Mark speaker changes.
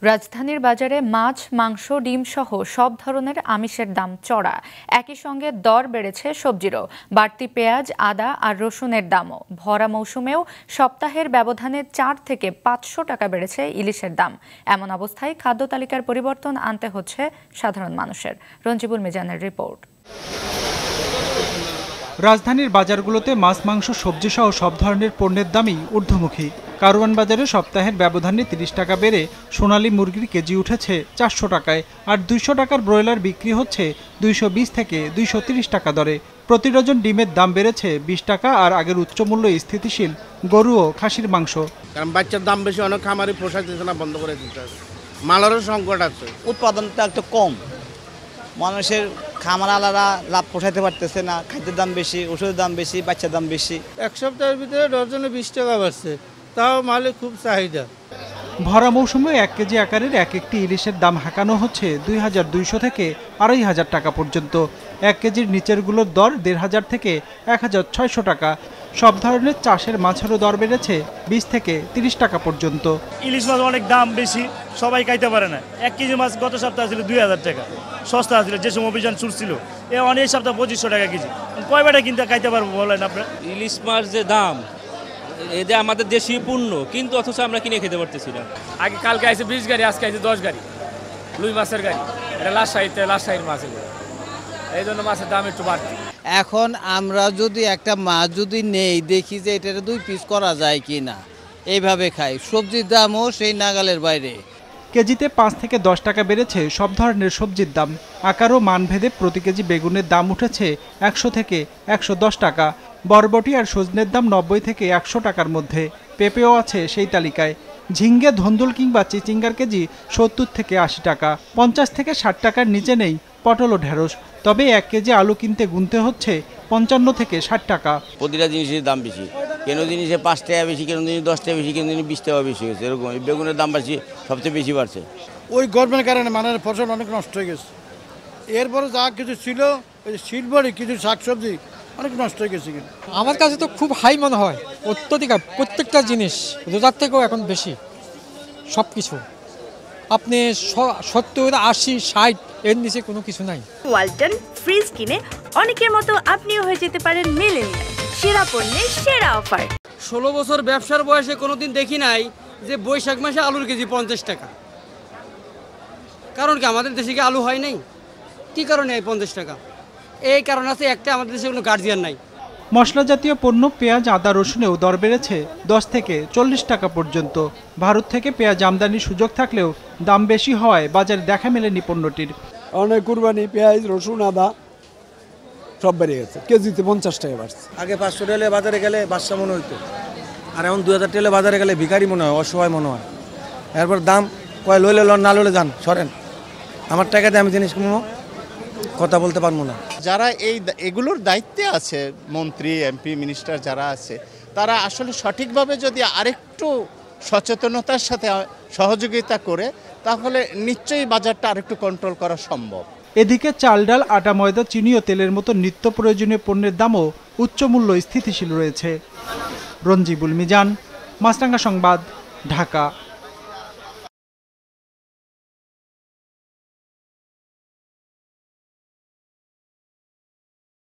Speaker 1: রাজধানীর বাজারে মাছ, মাংস, ডিম সহ সব ধরনের আমিষের দাম চড়া। একই সঙ্গে দর বেড়েছে সবজিরও। বাড়তি পেঁয়াজ, আদা আর রসুনের দামও। ভরা মৌসুমেও সপ্তাহের ব্যবধানে 4 থেকে 500 টাকা বেড়েছে ইলিশের দাম। এমন অবস্থায় খাদ্য তালিকার পরিবর্তন আনতে হচ্ছে সাধারণ মানুষের। রঞ্জিবুল মিজানের রিপোর্ট।
Speaker 2: রাজধানীর বাজারগুলোতে মাছ, মাংস, সবজি সহ সব ধরনের পণ্যের দামই ঊর্ধ্বমুখী। কারওয়ান বাজারে সপ্তাহের ব্যবধানে 30 টাকা বেড়ে সোনালী মুরগির কেজি উঠেছে 400 টাকায়, আর 200 টাকার ব্রয়লার বিক্রি হচ্ছে 220 থেকে 230 টাকা দরে। প্রতি ডজন ডিমের দাম বেড়েছে 20 টাকা, আর আগের উচ্চমূল্য স্থিতিশীল গরু ও খাসির মাংস।
Speaker 3: কারণ বাচ্চার দাম বেশি, অনেক খামারি পোষায় দিচ্ছে না, বন্ধ করে দিতে হবে। মালেরও সংকট আছে,
Speaker 4: উৎপাদনটা একটু কম, মানুষের খামার আলাদা লাভ পোষাইতে পারতেছে না। খাদ্যের দাম বেশি, ওষুধের দাম বেশি, বাচ্চার দাম বেশি।
Speaker 5: এক সপ্তাহের ভিতরে ডজনে 20 টাকা বাড়ছে, তাও মালে খুব চাহিদা।
Speaker 2: ভরা মৌসুমে 1 কেজি আকারের এক একটি ইলিশের দাম হাঁকানো হচ্ছে 2200 থেকে 2500 টাকা পর্যন্ত। 1 কেজির নিচেরগুলোর দর 1500 থেকে 1600 টাকা। সব ধরনের চাষের মাছেরও দর বেড়েছে 20 থেকে 30 টাকা পর্যন্ত।
Speaker 6: ইলিশ মাছ অনেক দাম বেশি, সবাই খাইতে পারে না। 1 কেজি মাছ গত সপ্তাহে ছিল 2000 টাকা, সস্তা ছিল যে সময় অভিযান শুরু ছিল। অনেক সপ্তাহে 2500 টাকা কেজি। কয় বেটা কিনতে খাইতে পারবো বলেন আপনার?
Speaker 7: ইলিশ মাছ যে দাম, এদের আমাদের দেশীয় পণ্য, কিন্তু অথচ আমরা কিনে খেতে পারতেছি না।
Speaker 8: আগে কালকে আছে 20 গাড়ি, আজকে আছে 10 গাড়ি লুই মাছের গাড়ি। এটা লাশাইয়ের মাছ, এই জন্য মাছের দাম একটু বাড়তি।
Speaker 4: এখন আমরা যদি একটা মাছ যদি নেই, দেখি যে এটা 2 পিস করা যায় কি না, এইভাবে খাই। সবজির দামও সেই নাগালের বাইরে।
Speaker 2: কেজিতে 5 থেকে 10 টাকা বেড়েছে সব ধরনের সবজির দাম। আকার ও মানভেদে প্রতি কেজি বেগুনের দাম উঠেছে 100 থেকে 110 টাকা। বরবটি আর সজনের দাম 90 থেকে 100 টাকার মধ্যে। পেঁপেও আছে সেই তালিকায়। ঝিঙ্গে, ধন্দুল কিংবা চিচিঙ্গার কেজি 70 থেকে 80 টাকা। 50 থেকে 60 টাকার নিচে নেই পটল ও ঢেঁড়স। তবে 1 কেজি আলু কিনতে গুনতে হচ্ছে 55 থেকে 60 টাকা।
Speaker 9: প্রতিটা জিনিসের দাম বেশি, কেন জিনিসে 5 টাকা বেশি, কেন জিনিস 10 টাকা বেশি, কেন জিনিস 20 টাকা বেশি হয়েছে। এরকম বেগুনের দাম বেশি, সবচেয়ে বেশি বাড়ছে।
Speaker 5: ওই গরমের কারণে মানুষের ফসল অনেক নষ্ট হয়ে গেছে। এরপরে যা কিছু ছিল, ওই শীতবড়ি কিছু শাকসবজি অনেক নষ্ট হয়ে গেছে।
Speaker 10: আমার কাছে তো খুব হাই মনে হয়, অত্যধিক। প্রত্যেকটা জিনিস রোজার থেকেও এখন বেশি সব কিছু। আপনি 70, 80, 60 এর নিচে কোনো কিছু নাই।
Speaker 11: ওয়ালটন ফ্রিজ কিনে অনেকের মতো আপনিও হয়ে যেতে পারেন মিলেনিয়াল। সেরা পণ্যের সেরা অফার।
Speaker 8: 16 বছর ব্যবসার বয়সে কোনোদিন দেখি নাই যে বৈশাখ মাসে আলুর কেজি 50 টাকা। কারণ কি আমাদের দেশে কি আলু হয় নাই? কি কারণে 50 টাকা? এই কারণ আছে একটা, আমাদের দেশে কোনো গার্জিয়ান নাই।
Speaker 2: মশলা জাতীয় পণ্য পেঁয়াজ, আদা, রসুনেও দর বেড়েছে 10 থেকে 40 টাকা পর্যন্ত। ভারত থেকে পেঁয়াজ আমদানির সুযোগ থাকলেও দাম বেশি হওয়ায় বাজারে দেখা মেলেনি পণ্যটির।
Speaker 5: অনেক কুরবানি, পেঁয়াজ, রসুন, আদা সব বেড়ে গেছে। কেজিতে 50 টাকা বাড়ছে।
Speaker 3: আগে 500 টাকা বাজারে গেলে বাদশা মনে হইতো, আর এখন 2000 টাকা বাজারে গেলে ভিখারি মনে হয়, অসহায় মনে হয়। এরপর দাম কয় লইলে লন, না লইলে যান, সরেন। আমার টাকাতে আমি জিনিস কিনবো, কথা বলতে পারবো না।
Speaker 12: যারা এগুলোর দায়িত্বে আছে, মন্ত্রী, এমপি, মিনিস্টার যারা আছে, তারা আসলে সঠিকভাবে যদি আরেকটু সচেতনতার সাথে সহযোগিতা করে, তাহলে নিশ্চয়ই বাজারটা আরেকটু কন্ট্রোল করা সম্ভব।
Speaker 2: এদিকে চাল, ডাল, আটা, ময়দা, চিনি ও তেলের মতো নিত্য প্রয়োজনীয় পণ্যের দামও উচ্চমূল্য স্থিতিশীল রয়েছে। রঞ্জিবুল মিজান, মাছরাঙা সংবাদ, ঢাকা।